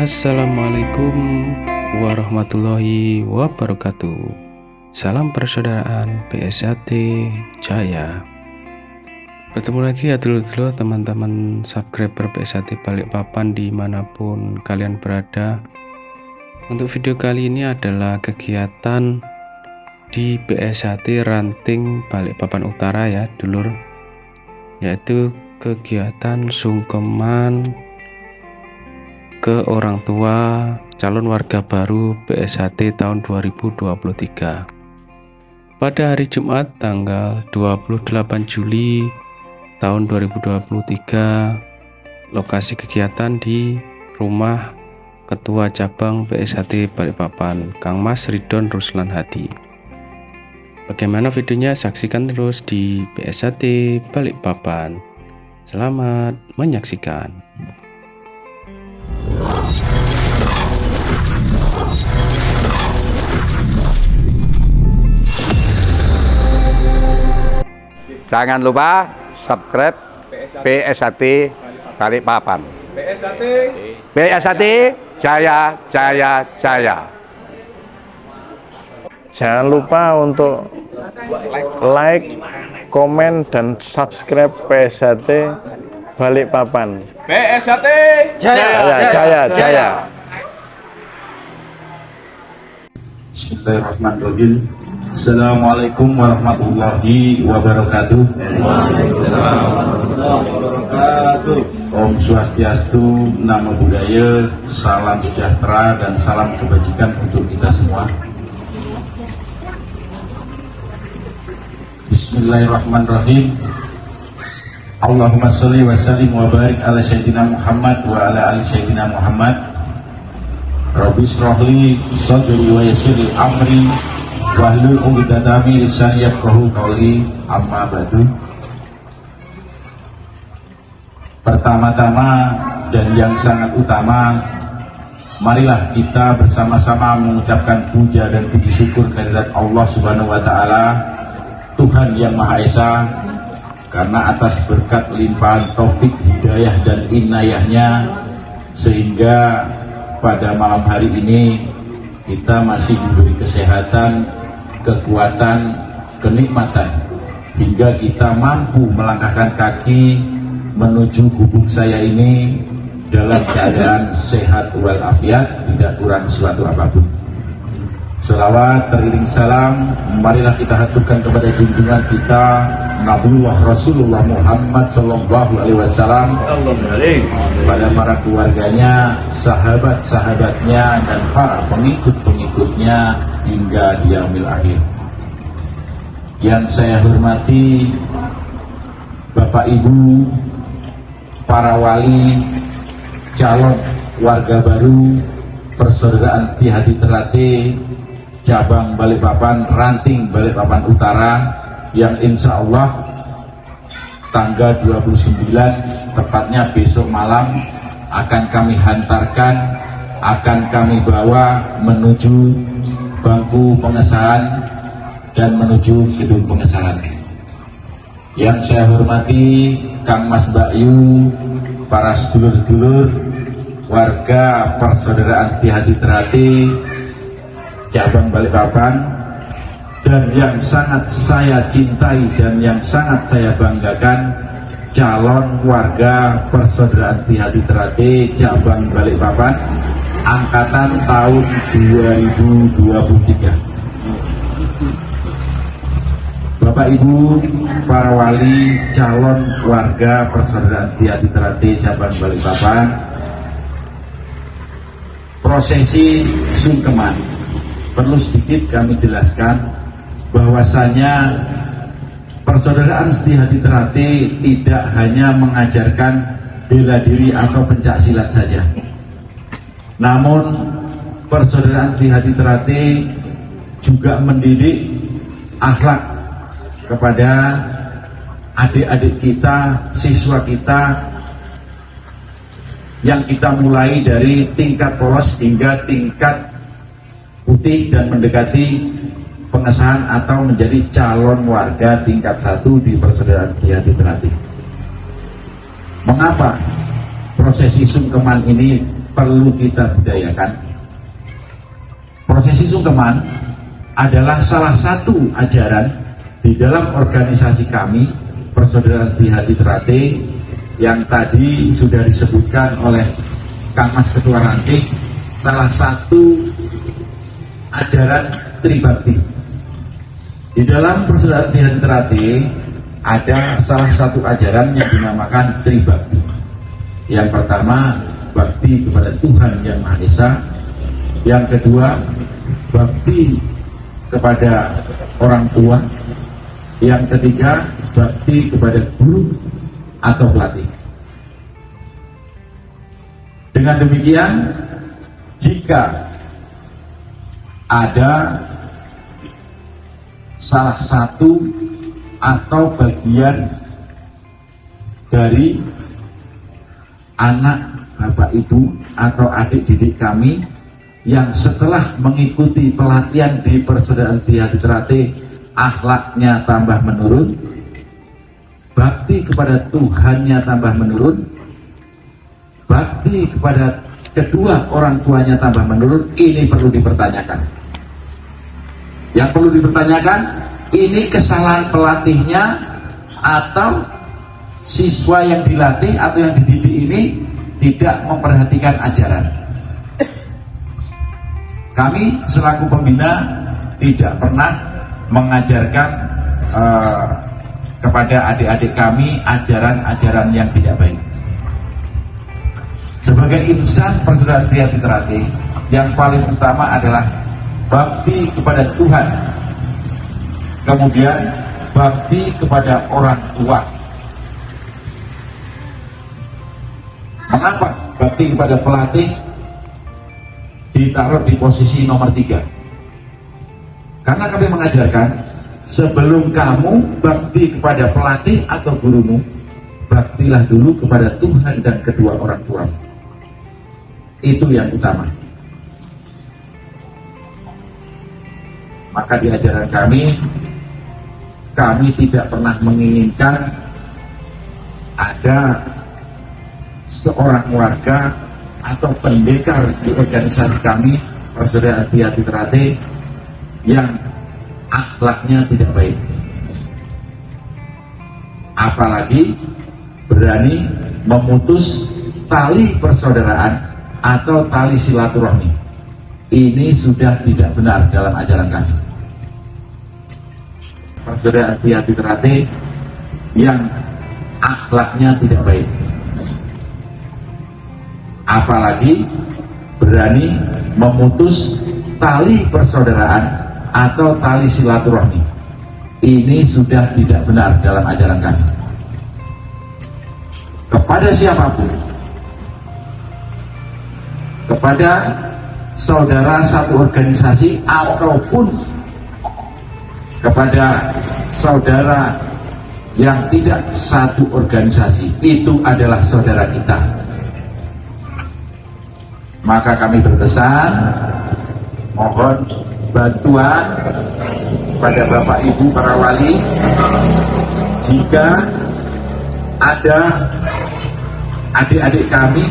Assalamualaikum warahmatullahi wabarakatuh. Salam persaudaraan PSAT Jaya. Bertemu lagi ya dulu-dulu teman-teman subscriber PSAT Balikpapan dimanapun kalian berada. Untuk video kali ini adalah kegiatan di PSAT Ranting Balikpapan Utara ya dulur, yaitu kegiatan sungkeman ke orang tua calon warga baru PSAT tahun 2023 pada hari Jumat tanggal 28 Juli tahun 2023. Lokasi kegiatan di rumah Ketua Cabang PSAT Balikpapan, Kang Mas Ridon Ruslan Hadi. Bagaimana videonya? Saksikan terus di PSAT Balikpapan. Selamat menyaksikan. Jangan lupa subscribe PSAT Balikpapan. PSAT Jaya Jaya Jaya. Jangan lupa untuk like, komen, dan subscribe PSAT Balikpapan. PSAT Jaya Jaya Jaya. Bismillahirrahmanirrahim. Assalamualaikum warahmatullahi wabarakatuh. Om Swastiastu, Namo Buddhaya, salam sejahtera dan salam kebajikan untuk kita semua. Bismillahirrahmanirrahim. Allahumma sholli wa sallim wa barik ala sayyidina Muhammad wa ala ali sayyidina Muhammad. Rabbi shrahli sadri wa yassir li amri wahlul 'uqdatam min lisani yafqahu qawli, amma ba'du. Pertama-tama dan yang sangat utama, marilah kita bersama-sama mengucapkan puja dan puji syukur kehadirat Allah Subhanahu wa taala, Tuhan yang Maha Esa, karena atas berkat limpahan taufik, hidayah dan inayahnya sehingga pada malam hari ini kita masih diberi kesehatan, kekuatan, kenikmatan hingga kita mampu melangkahkan kaki menuju gubuk saya ini dalam keadaan sehat walafiat, tidak kurang suatu apapun. Selawat teriring salam marilah kita haturkan kepada junjungan kita Nabiullah Rasulullah Muhammad Sallallahu Alaihi Wasallam, pada para keluarganya, sahabat-sahabatnya, dan para pengikut-pengikutnya hingga yaumil akhir. Yang saya hormati Bapak Ibu, para wali, calon warga baru Persaudaraan Setia Hati Ternate Cabang Balikpapan, Ranting Balikpapan Utara, yang insya Allah tanggal 29 tepatnya besok malam akan kami hantarkan, akan kami bawa menuju bangku pengesahan dan menuju gedung pengesahan. Yang saya hormati Kang Mas Bakyu, para sedulur-sedulur warga Persaudaraan Setia Hati Ternate Cabang Balikpapan, dan yang sangat saya cintai dan yang sangat saya banggakan, calon warga Persaudaraan Setia Hati Ternate Cabang Balikpapan angkatan tahun 2023. Bapak Ibu, para wali, calon warga Persaudaraan Setia Hati Ternate Cabang Balikpapan, prosesi sungkeman perlu sedikit kami jelaskan bahwasanya Persaudaraan Setia Hati Ternate tidak hanya mengajarkan bela diri atau pencak silat saja, namun Persaudaraan Setia Hati Ternate juga mendidik akhlak kepada adik-adik kita, siswa kita, yang kita mulai dari tingkat polos hingga tingkat putih dan mendekati pengesahan atau menjadi calon warga tingkat 1 di Persaudaraan Setia Hati Ternate. Mengapa prosesi sungkeman ini perlu kita budayakan. Prosesi sungkeman adalah salah satu ajaran di dalam organisasi kami, Persaudaraan Di Hati Terate, yang tadi sudah disebutkan oleh Kang Mas Ketua Ranting, salah satu ajaran Tribakti. Di dalam Persaudaraan Di Hati Terate ada salah satu ajaran yang dinamakan Tribakti. Yang pertama, bakti kepada Tuhan Yang Maha Esa. Yang kedua, bakti kepada orang tua. Yang ketiga, bakti kepada guru atau pelatih. Dengan demikian, jika ada salah satu atau bagian dari anak bapak ibu atau adik didik kami yang setelah mengikuti pelatihan di Persaudaraan Di Hati Terate akhlaknya tambah menurun, bakti kepada Tuhannya tambah menurun, bakti kepada kedua orang tuanya tambah menurun, ini perlu dipertanyakan. Yang perlu dipertanyakan, ini kesalahan pelatihnya atau siswa yang dilatih atau yang dididik ini tidak memperhatikan ajaran. Kami selaku pembina tidak pernah mengajarkan kepada adik-adik kami ajaran-ajaran yang tidak baik. Sebagai insan Persaudaraan Di Hati Terate, yang paling utama adalah bakti kepada Tuhan, kemudian bakti kepada orang tua. Mengapa bakti kepada pelatih ditaruh di posisi nomor 3? Karena kami mengajarkan, sebelum kamu bakti kepada pelatih atau gurumu, baktilah dulu kepada Tuhan dan kedua orang tua. Itu yang utama. Maka di ajaran kami tidak pernah menginginkan ada seorang warga atau pendekar di organisasi kami Persaudaraan Di Hati Terate yang akhlaknya tidak baik, apalagi berani memutus tali persaudaraan atau tali silaturahmi. Ini sudah tidak benar dalam ajaran kami. Persaudaraan Di Hati Terate yang akhlaknya tidak baik, apalagi berani memutus tali persaudaraan atau tali silaturahmi. Ini sudah tidak benar dalam ajaran kami. Kepada siapapun, kepada saudara satu organisasi ataupun kepada saudara yang tidak satu organisasi, itu adalah saudara kita. Maka kami berpesan, mohon bantuan pada Bapak Ibu para wali, jika ada adik-adik kami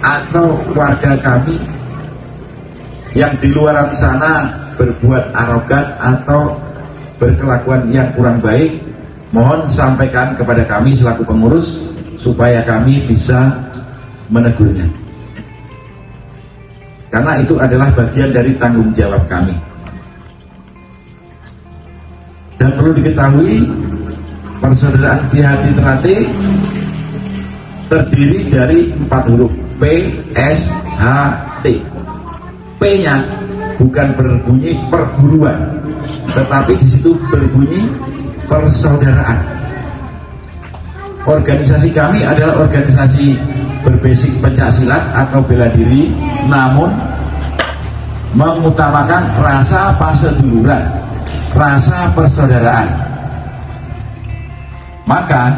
atau warga kami yang di luar sana berbuat arogan atau berkelakuan yang kurang baik, mohon sampaikan kepada kami selaku pengurus supaya kami bisa menegurnya. Karena itu adalah bagian dari tanggung jawab kami. Dan perlu diketahui, Persaudaraan Di Hati Terate terdiri dari 4 huruf, P, S, H, T. P-nya bukan berbunyi perguruan, tetapi di situ berbunyi persaudaraan. Organisasi kami adalah organisasi berbasis pencaksilat atau bela diri, namun mengutamakan rasa paseduluran, rasa persaudaraan. Maka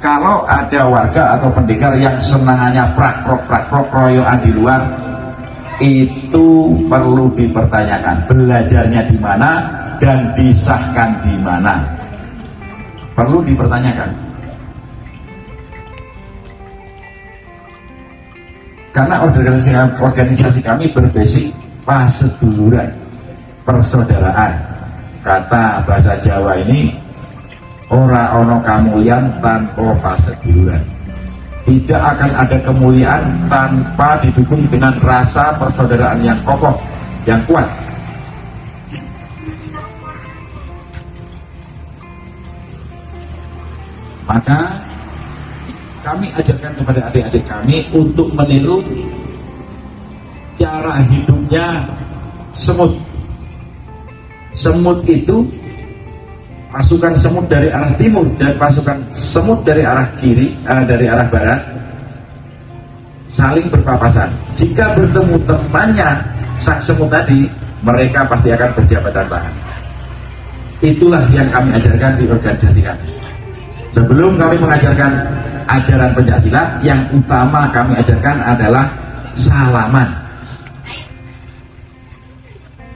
kalau ada warga atau pendekar yang senangannya prakrok royoan di luar, itu perlu dipertanyakan belajarnya di mana dan disahkan di mana. Perlu dipertanyakan. Karena organisasi kami berbasic paseduluran, persaudaraan. Kata bahasa Jawa ini, ora ono kamulyan tanpa paseduluran. Tidak akan ada kemuliaan tanpa didukung dengan rasa persaudaraan yang kokoh, yang kuat. Maka kami ajarkan kepada adik-adik kami untuk meniru cara hidupnya semut. Semut itu, pasukan semut dari arah timur dan pasukan semut dari arah kiri, dari arah barat, saling berpapasan. Jika bertemu temannya sang semut tadi, mereka pasti akan berjabatan tangan. Itulah yang kami ajarkan di organisasi kami. Sebelum kami mengajarkan ajaran Pencaksilat, yang utama kami ajarkan adalah salaman,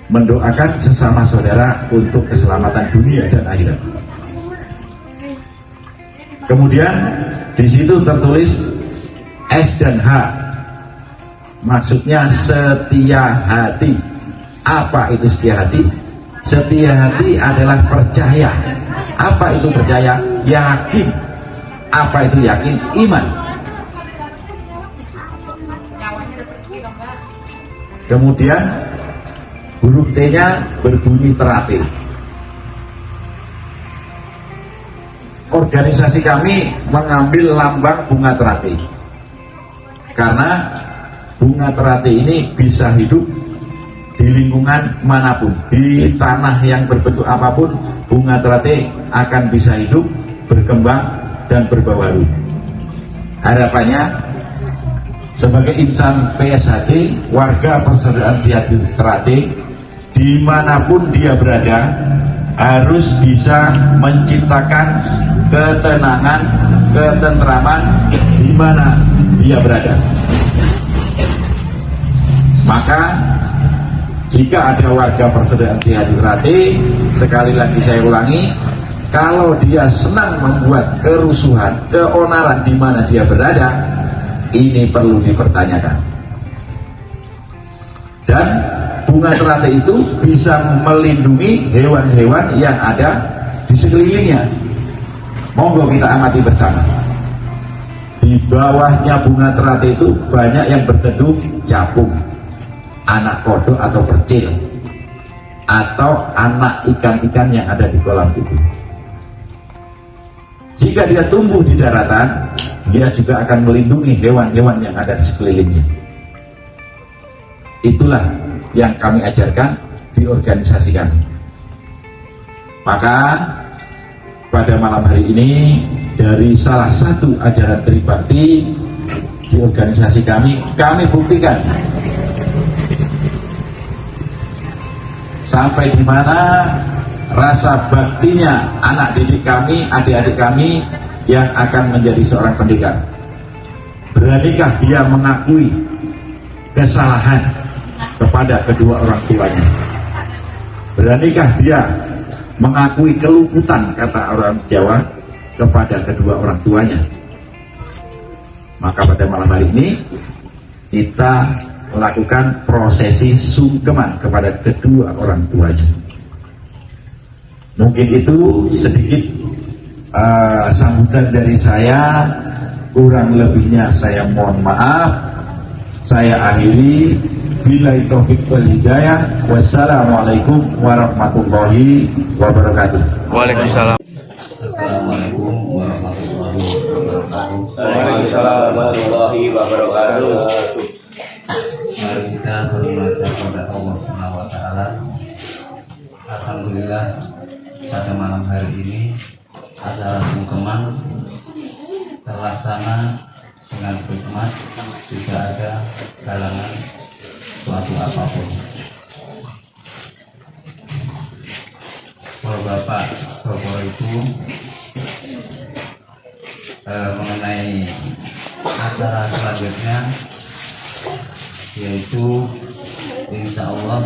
mendoakan sesama saudara untuk keselamatan dunia dan akhirat. Kemudian di situ tertulis S dan H, maksudnya setia hati. Apa itu setia hati? Setia hati adalah percaya. Apa itu percaya? Yakin. Apa itu yakin? Iman. Kemudian huruf T-nya berbunyi teratil. Organisasi kami mengambil lambang bunga teratil, karena bunga teratil ini bisa hidup di lingkungan manapun, di tanah yang berbentuk apapun, bunga teratil akan bisa hidup, berkembang, dan berbaharu. Harapannya sebagai insan PSHT, warga persaudaraan teratil, dimanapun dia berada, harus bisa menciptakan ketenangan, ketentraman di mana dia berada. Maka jika ada warga persaudaraan teratil, sekali lagi saya ulangi, kalau dia senang membuat kerusuhan, keonaran di mana dia berada, ini perlu dipertanyakan. Dan bunga teratil itu bisa melindungi hewan-hewan yang ada di sekelilingnya. Monggo kita amati bersama. Di bawahnya bunga teratil itu banyak yang berteduh capung, anak kodok atau percil, atau anak ikan-ikan yang ada di kolam itu. Jika dia tumbuh di daratan, dia juga akan melindungi hewan-hewan yang ada di sekelilingnya. Itulah yang kami ajarkan di organisasi kami. Maka pada malam hari ini, dari salah satu ajaran Tribakti di organisasi kami buktikan sampai di mana rasa baktinya anak didik kami, adik-adik kami yang akan menjadi seorang pendidik. Beranikah dia mengakui kesalahan kepada kedua orang tuanya? Beranikah dia mengakui keluputan, kata orang Jawa, kepada kedua orang tuanya? Maka pada malam hari ini kita melakukan prosesi sungkeman kepada kedua orang tuanya. Mungkin itu sedikit sambutan dari saya, kurang lebihnya saya mohon maaf. Saya akhiri, billahi taufiq wal hidayah. Wassalamualaikum warahmatullahi wabarakatuh. Waalaikumsalam. Assalamualaikum warahmatullahi wabarakatuh. Waalaikumsalam warahmatullahi wabarakatuh. Mari kita berdoa kepada Allah Subhanahu wa taala. Alhamdulillah, pada malam hari ini acara sungkeman terlaksana dengan hikmat, tidak ada halangan suatu apapun. Bapak, Bapak Ibu, mengenai acara selanjutnya, yaitu insya Allah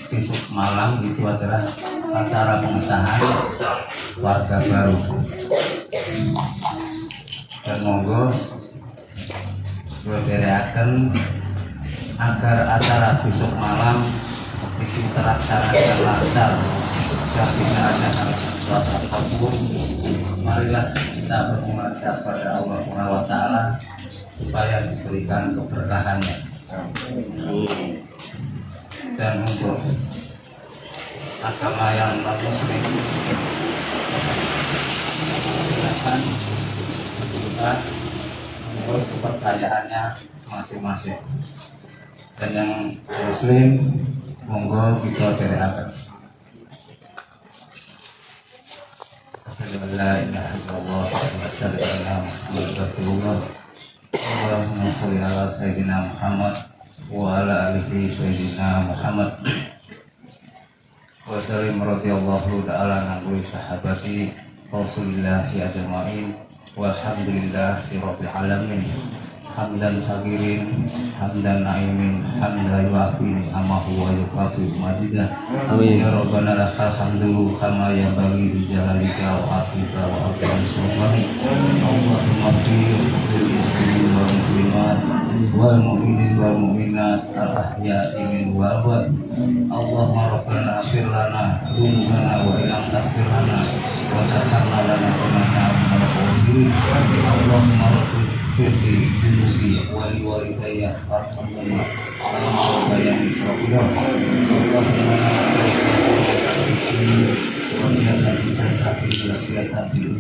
besok malam itu adalah acara pengesahan warga baru. Dan monggo kula dereaken agar acara besok malam itu terlaksana dengan lancar dan tidak ada sesuatu apapun. Marilah kita bermunajat pada Allah SWT supaya diberikan keberkahannya. Dan untuk agama yang non-muslim, silakan kita menurut kepercayaannya masing-masing. Dan yang muslim monggo kita dereaken. Assalamualaikum warahmatullahi wabarakatuh. Allahumma sholli ala sayyidina Muhammad wa ala alihi sayyidina Muhammad. Wa sallim radhiyallahu ta'ala an sahabati Rasulillahi ajma'in. Walhamdulillahi rabbil alamin. Hamdan sagirin, hamdan na'imin, hamdan yu'afi ni'amahu wa yukafi majidah. Amin. Ya Rabbana lakal hamdu kama yanbaghi li jalalika wa afika wa afkan sultani. Allahumma fir lil muslimin wal muslimat wal mu'minin wal mu'minat al ahya'i min wal amwat. Allahumma rabbana ighfir lana dzunubana wa illam taghfir lana wa tarhamna lana kunna minal khasirin. Allahumma rabbana firli junubi wali walidayya warhamhuma kama rabbayani shaghira. Allahumma wasiatan bisa sakit wasiatan fil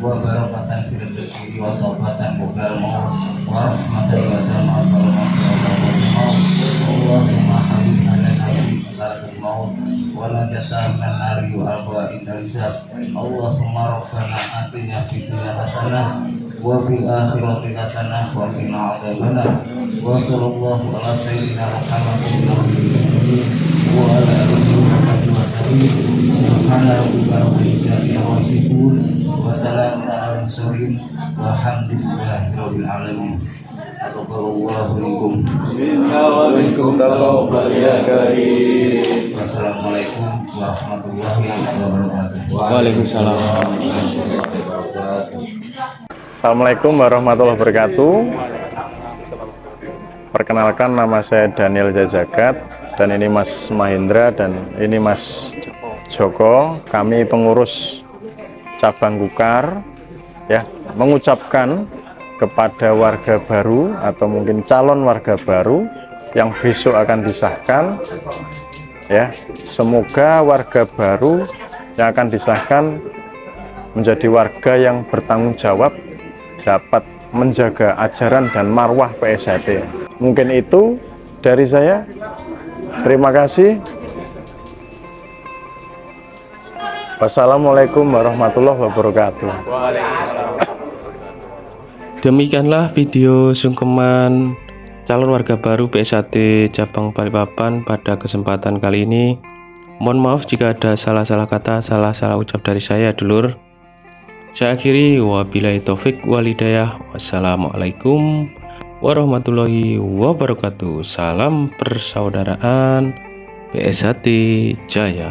wa barakatan fil rizqi wa taubatan qabla maut wa rahmatan wa tamatan Allahumma habib alana fi salatul maut wa najatan minan nari wa arba'in hisab. Allahumma rabbana atina fid dunya hasanah wa fil akhirati hasanah wa qina adzabannar. Wa sallallahu ala sayyidina Muhammadin wa ala alihi wa sahbihi. Subhana rabbika rabbil izzati amma yasifun wa salamun alal mursalin walhamdulillahi rabbil alamin. Assalamualaikum warahmatullahi wabarakatuh. Waalaikumsalam. Assalamualaikum warahmatullahi wabarakatuh. Perkenalkan, nama saya Daniel Zajagat dan ini Mas Mahendra dan ini Mas Joko. Kami pengurus cabang Gukar ya, mengucapkan kepada warga baru atau mungkin calon warga baru yang besok akan disahkan ya, semoga warga baru yang akan disahkan menjadi warga yang bertanggung jawab, dapat menjaga ajaran dan marwah PSHT. Mungkin itu dari saya. Terima kasih. Wassalamualaikum warahmatullahi wabarakatuh. Demikianlah video sungkeman calon warga baru PSHT cabang Balikpapan pada kesempatan kali ini. Mohon maaf jika ada salah-salah kata, salah-salah ucap dari saya, dulur. Saya akhiri, wabillahi taufik walhidayah. Wassalamualaikum warahmatullahi wabarakatuh. Salam persaudaraan PSHT Jaya.